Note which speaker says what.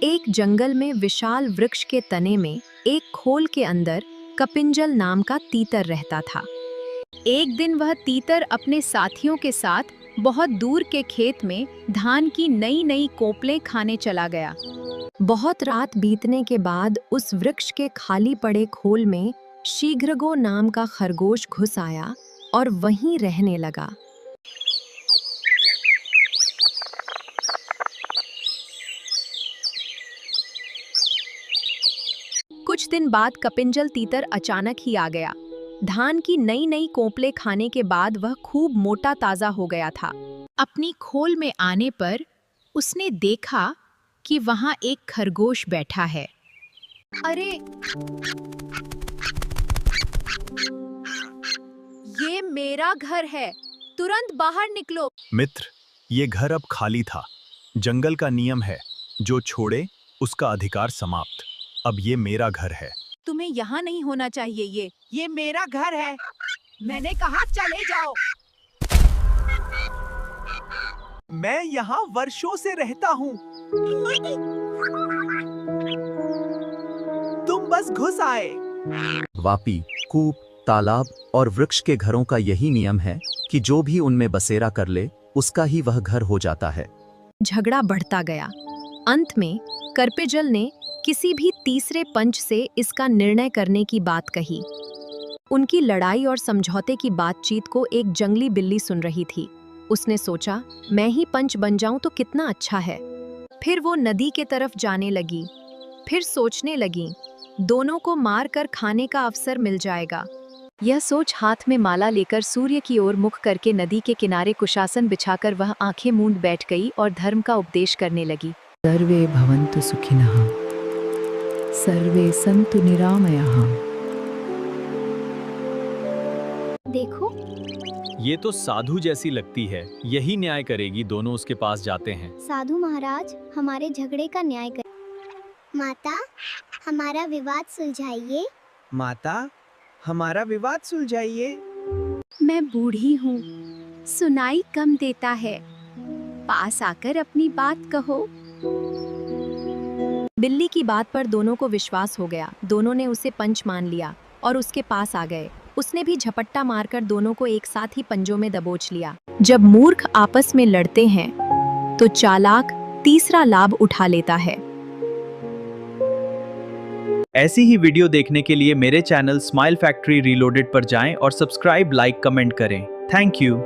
Speaker 1: एक जंगल में विशाल वृक्ष के तने में एक खोल के अंदर कपिंजल नाम का तीतर रहता था। एक दिन वह तीतर अपने साथियों के साथ बहुत दूर के खेत में धान की नई नई कोपलें खाने चला गया। बहुत रात बीतने के बाद उस वृक्ष के खाली पड़े खोल में शीघ्रगो नाम का खरगोश घुस आया और वहीं रहने लगा। कुछ दिन बाद कपिंजल तीतर अचानक ही आ गया। धान की नई नई कोपले खाने के बाद वह खूब मोटा ताजा हो गया था। अपनी खोल में आने पर उसने देखा कि वहां एक खरगोश बैठा है। अरे, ये मेरा घर है, तुरंत बाहर निकलो।
Speaker 2: मित्र, ये घर अब खाली था। जंगल का नियम है, जो छोड़े उसका अधिकार समाप्त। अब ये मेरा घर है।
Speaker 1: तुम्हें यहाँ नहीं होना चाहिए।
Speaker 3: ये मेरा घर है, मैंने कहा चले जाओ। मैं यहाँ वर्षों से रहता हूँ, तुम बस घुस आए।
Speaker 4: वापी, कूप, तालाब और वृक्ष के घरों का यही नियम है कि जो भी उनमें बसेरा कर ले उसका ही वह घर हो जाता है।
Speaker 1: झगड़ा बढ़ता गया। अंत में करपेजल ने किसी भी तीसरे पंच से इसका निर्णय करने की बात कही। उनकी लड़ाई और समझौते की बातचीत को एक जंगली बिल्ली सुन रही थी। उसने सोचा, मैं ही पंच बन जाऊं तो कितना अच्छा है। फिर वो नदी के तरफ जाने लगी। फिर सोचने लगी, दोनों को मार कर खाने का अवसर मिल जाएगा। यह सोच हाथ में माला लेकर सूर्य की ओर मुख करके नदी के किनारे कुशासन बिछाकर वह आंखें मूंद बैठ गई और धर्म का उपदेश करने लगी।
Speaker 5: सर्वे भवन्तु सुखिनः, सर्वे सन्तु निरामयाः।
Speaker 1: देखो,
Speaker 2: ये तो साधु जैसी लगती है, यही न्याय करेगी। दोनों उसके पास जाते हैं।
Speaker 6: साधु महाराज, हमारे झगड़े का न्याय करें। माता, हमारा विवाद सुलझाइए।
Speaker 3: माता, हमारा विवाद सुलझाइए।
Speaker 1: मैं बूढ़ी हूँ, सुनाई कम देता है, पास आकर अपनी बात कहो। बिल्ली की बात पर दोनों को विश्वास हो गया। दोनों ने उसे पंच मान लिया और उसके पास आ गए। उसने भी झपट्टा मारकर दोनों को एक साथ ही पंजों में दबोच लिया। जब मूर्ख आपस में लड़ते हैं तो चालाक तीसरा लाभ उठा लेता है।
Speaker 7: ऐसी ही वीडियो देखने के लिए मेरे चैनल स्माइल फैक्ट्री रीलोडेड पर जाएं और सब्सक्राइब, लाइक, कमेंट करें। Thank you.